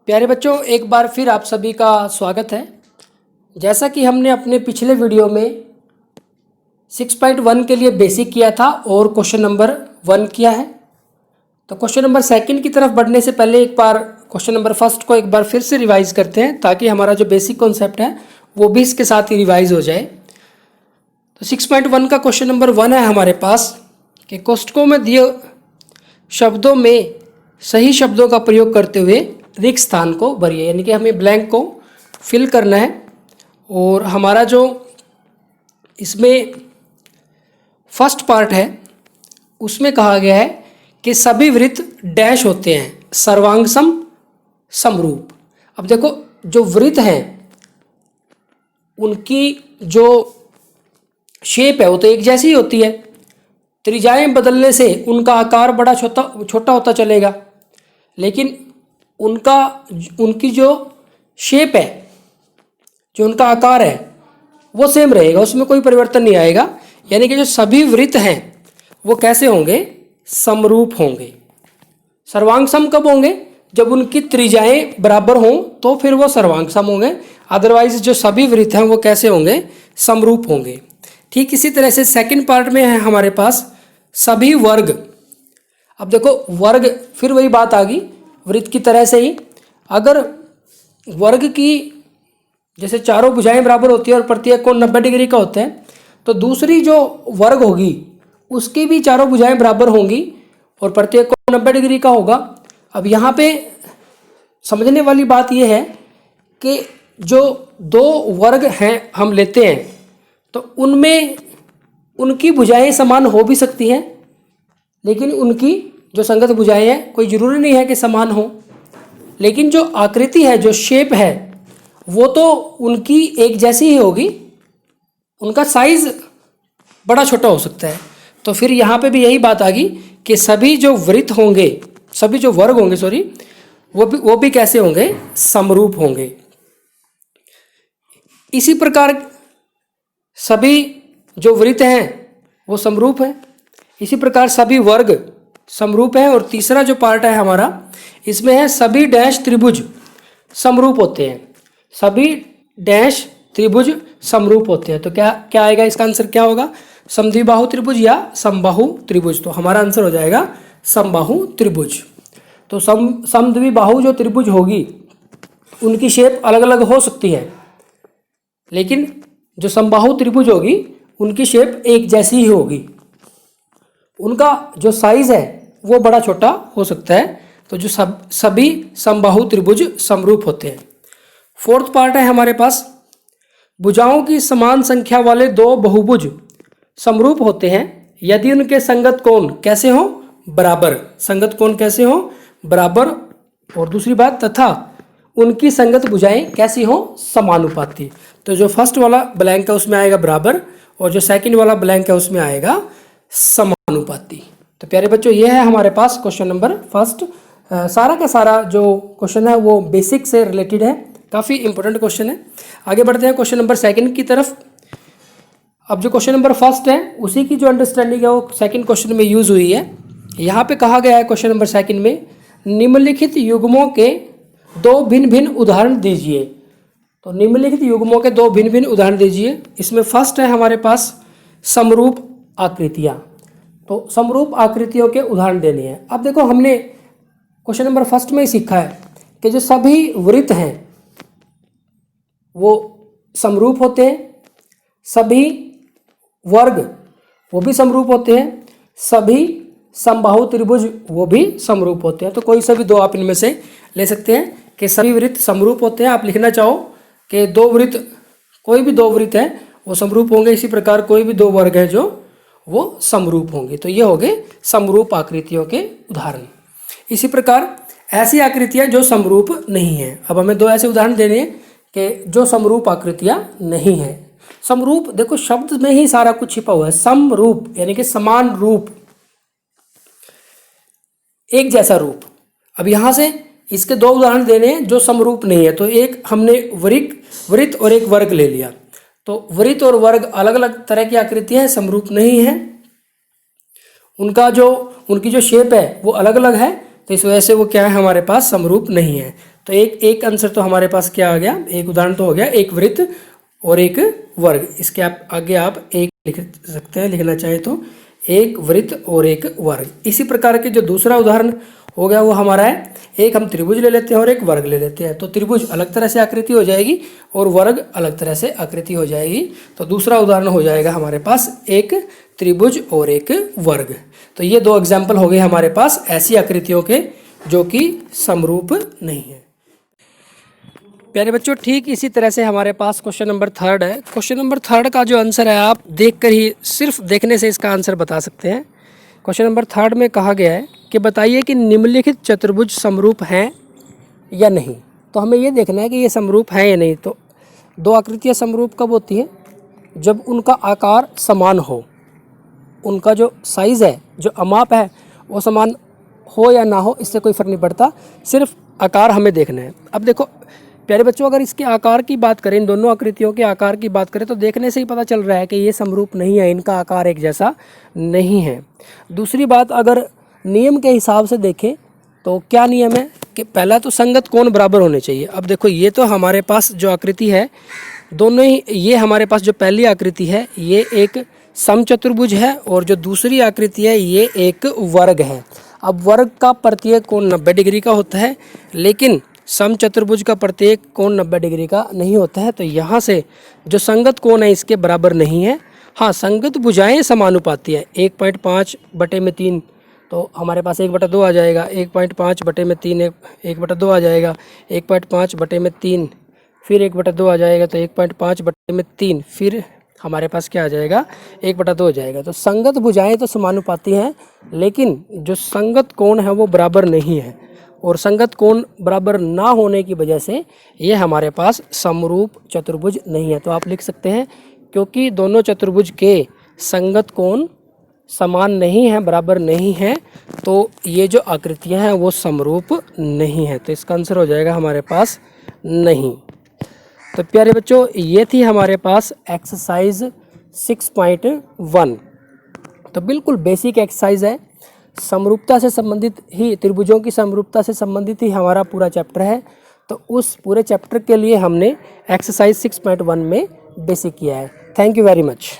प्यारे बच्चों, एक बार फिर आप सभी का स्वागत है। जैसा कि हमने अपने पिछले वीडियो में 6.1 के लिए बेसिक किया था और क्वेश्चन नंबर 1 किया है, तो क्वेश्चन नंबर 2 की तरफ बढ़ने से पहले एक बार क्वेश्चन नंबर 1 को एक बार फिर से रिवाइज करते हैं, ताकि हमारा जो बेसिक कॉन्सेप्ट है वो भी इसके साथ ही रिवाइज हो जाए। तो 6.1 का क्वेश्चन नंबर 1 है हमारे पास कि कोष्ठकों में दिए शब्दों में सही शब्दों का प्रयोग करते हुए रिक्त स्थान को भरिए, यानी कि हमें ब्लैंक को फिल करना है। और हमारा जो इसमें फर्स्ट पार्ट है उसमें कहा गया है कि सभी वृत्त डैश होते हैं, सर्वांगसम समरूप। अब देखो, जो वृत्त हैं उनकी जो शेप है वो तो एक जैसी ही होती है, त्रिज्याएं बदलने से उनका आकार बड़ा छोटा होता चलेगा, लेकिन उनकी जो शेप है, जो उनका आकार है वो सेम रहेगा, उसमें कोई परिवर्तन नहीं आएगा। यानी कि जो सभी वृत्त हैं वो कैसे होंगे? समरूप होंगे। सर्वांग सम कब होंगे? जब उनकी त्रिज्याएं बराबर हों तो फिर वो सर्वांग सम होंगे, अदरवाइज जो सभी वृत्त हैं वो कैसे होंगे? समरूप होंगे। ठीक इसी तरह से सेकंड पार्ट में है हमारे पास सभी वर्ग। अब देखो, वर्ग फिर वही बात आ गई वृत्त की तरह से ही। अगर वर्ग की जैसे चारों भुजाएं बराबर होती है और प्रत्येक कोण 90 डिग्री का होता है, तो दूसरी जो वर्ग होगी उसकी भी चारों भुजाएं बराबर होंगी और प्रत्येक कोण 90 डिग्री का होगा। अब यहाँ पे समझने वाली बात यह है कि जो दो वर्ग हैं हम लेते हैं, तो उनमें उनकी भुजाएं समान हो भी सकती हैं, लेकिन उनकी जो संगत भुजाएं हैं कोई ज़रूरी नहीं है कि समान हो। लेकिन जो आकृति है, जो शेप है, वो तो उनकी एक जैसी ही होगी, उनका साइज बड़ा छोटा हो सकता है। तो फिर यहाँ पे भी यही बात आ गई कि सभी जो वृत्त होंगे, सभी जो वर्ग होंगे वो भी कैसे होंगे? समरूप होंगे। इसी प्रकार सभी जो वृत्त हैं वो समरूप हैं, इसी प्रकार सभी वर्ग समरूप हैं। और तीसरा जो पार्ट है हमारा, इसमें है सभी डैश त्रिभुज समरूप होते हैं। सभी डैश त्रिभुज समरूप होते हैं। तो क्या आएगा? इसका आंसर क्या होगा? समद्विबाहु त्रिभुज या समबाहु त्रिभुज। तो हमारा आंसर हो जाएगा समबाहु त्रिभुज। तो समद्विबाहु जो त्रिभुज होगी उनकी शेप अलग अलग हो सकती है, लेकिन जो समबाहु त्रिभुज होगी उनकी शेप एक जैसी ही होगी, उनका जो साइज है वो बड़ा छोटा हो सकता है। तो जो सभी समबाहु त्रिभुज समरूप होते हैं। फोर्थ पार्ट है हमारे पास, भुजाओं की समान संख्या वाले दो बहुभुज समरूप होते हैं यदि उनके संगत कोण कैसे हो? बराबर। संगत कोण कैसे हो? बराबर। और दूसरी बात, तथा उनकी संगत भुजाएं कैसी हो? समानुपाती। तो जो फर्स्ट वाला ब्लैंक है उसमें आएगा बराबर, और जो सेकंड वाला ब्लैंक है उसमें आएगा समानुपाती। तो प्यारे बच्चों, ये है हमारे पास क्वेश्चन नंबर फर्स्ट। सारा का सारा जो क्वेश्चन है वो बेसिक से रिलेटेड है, काफ़ी इंपॉर्टेंट क्वेश्चन है। आगे बढ़ते हैं क्वेश्चन नंबर 2 की तरफ। अब जो क्वेश्चन नंबर 1 है उसी की जो अंडरस्टैंडिंग है वो सेकंड क्वेश्चन में यूज़ हुई है। यहाँ पे कहा गया है क्वेश्चन नंबर 2 में, निम्नलिखित युग्मों के दो भिन्न भिन्न उदाहरण दीजिए। तो निम्नलिखित युग्मों के दो भिन्न भिन्न उदाहरण दीजिए। इसमें फर्स्ट है हमारे पास समरूप आकृतियाँ। तो समरूप आकृतियों के उदाहरण देने हैं। अब देखो, हमने क्वेश्चन नंबर 1 में ही सीखा है कि जो सभी वृत्त हैं वो समरूप होते हैं, सभी वर्ग वो भी समरूप होते हैं, सभी समबाहु त्रिभुज वो भी समरूप होते हैं। तो कोई सा भी दो आप इनमें से ले सकते हैं कि सभी वृत्त समरूप होते हैं। आप लिखना चाहो कि दो वृत्त, कोई भी दो वृत्त हैं वो समरूप होंगे, इसी प्रकार कोई भी दो वर्ग हैं जो वो समरूप होंगे। तो ये हो गए समरूप आकृतियों के उदाहरण। इसी प्रकार ऐसी आकृतियाँ जो समरूप नहीं हैं। अब हमें दो ऐसे उदाहरण देने हैं कि जो समरूप आकृतियाँ नहीं हैं। समरूप, देखो शब्द में ही सारा कुछ छिपा हुआ है। समरूप यानी कि समान रूप, एक जैसा रूप। अब यहाँ से इसके दो उदाहरण देने हैं जो समरूप नहीं है। तो एक हमने वृत्त और एक वर्ग ले लिया। तो वृत्त और वर्ग अलग अलग तरह की आकृतियाँ हैं, समरूप नहीं है। उनकी जो शेप है वो अलग अलग है। तो इस वजह से वो क्या है, हमारे पास समरूप नहीं है। तो एक आंसर तो हमारे पास क्या आ गया, एक उदाहरण तो हो गया, एक वृत्त और एक वर्ग। इसके आगे आप एक लिख सकते हैं, लिखना चाहे तो एक वृत्त और एक वर्ग। इसी प्रकार के जो दूसरा उदाहरण हो गया वो हमारा है, एक हम त्रिभुज ले लेते हैं और एक वर्ग ले लेते हैं। तो त्रिभुज अलग तरह से आकृति हो जाएगी और वर्ग अलग तरह से आकृति हो जाएगी। तो दूसरा उदाहरण हो जाएगा हमारे पास एक त्रिभुज और एक वर्ग। तो ये दो एग्जाम्पल हो गए हमारे पास ऐसी आकृतियों के जो कि समरूप नहीं है। प्यारे बच्चों, ठीक इसी तरह से हमारे पास क्वेश्चन नंबर 3 है। क्वेश्चन नंबर 3 का जो आंसर है, आप देखकर ही, सिर्फ देखने से इसका आंसर बता सकते हैं। क्वेश्चन नंबर 3 में कहा गया है कि बताइए कि निम्नलिखित चतुर्भुज समरूप हैं या नहीं। तो हमें ये देखना है कि ये समरूप हैं या नहीं। तो दो आकृतियाँ समरूप कब होती हैं, जब उनका आकार समान हो, उनका जो साइज़ है, जो अमाप है, वो समान हो या ना हो, इससे कोई फ़र्क नहीं पड़ता, सिर्फ आकार हमें देखना है। अब देखो प्यारे बच्चों, अगर इसके आकार की बात करें, इन दोनों आकृतियों के आकार की बात करें, तो देखने से ही पता चल रहा है कि ये समरूप नहीं है, इनका आकार एक जैसा नहीं है। दूसरी बात, अगर नियम के हिसाब से देखें तो क्या नियम है कि पहला तो संगत कोण बराबर होने चाहिए। अब देखो ये तो हमारे पास जो आकृति है, दोनों ही, ये हमारे पास जो पहली आकृति है ये एक समचतुर्भुज है और जो दूसरी आकृति है ये एक वर्ग है। अब वर्ग का प्रत्येक कोण 90 डिग्री का होता है, लेकिन समचतुर्भुज का प्रत्येक कोण 90 डिग्री का नहीं होता है। तो यहाँ से जो संगत कोण है इसके बराबर नहीं है। हाँ, संगत भुजाएं समानुपाती है। 1.5/3 तो हमारे पास 1/2 आ जाएगा, 1.5/3 1/2 आ जाएगा, 1.5/3 फिर 1/2 आ जाएगा, तो 1.5/3 फिर हमारे पास क्या आ जाएगा, 1/2 हो जाएगा। तो संगत भुजाएं तो समानुपाती हैं, लेकिन जो संगत कोण है वो बराबर नहीं है, और संगत कोण बराबर ना होने की वजह से ये हमारे पास समरूप चतुर्भुज नहीं है। तो आप लिख सकते हैं, क्योंकि दोनों चतुर्भुज के संगत कोण समान नहीं है, बराबर नहीं है, तो ये जो आकृतियां हैं वो समरूप नहीं है। तो इसका आंसर हो जाएगा हमारे पास नहीं। तो प्यारे बच्चों, ये थी हमारे पास एक्सरसाइज 6.1। तो बिल्कुल बेसिक एक्सरसाइज है, समरूपता से संबंधित ही, त्रिभुजों की समरूपता से संबंधित ही हमारा पूरा चैप्टर है। तो उस पूरे चैप्टर के लिए हमने एक्सरसाइज 6.1 में बेसिक किया है। Thank you very much.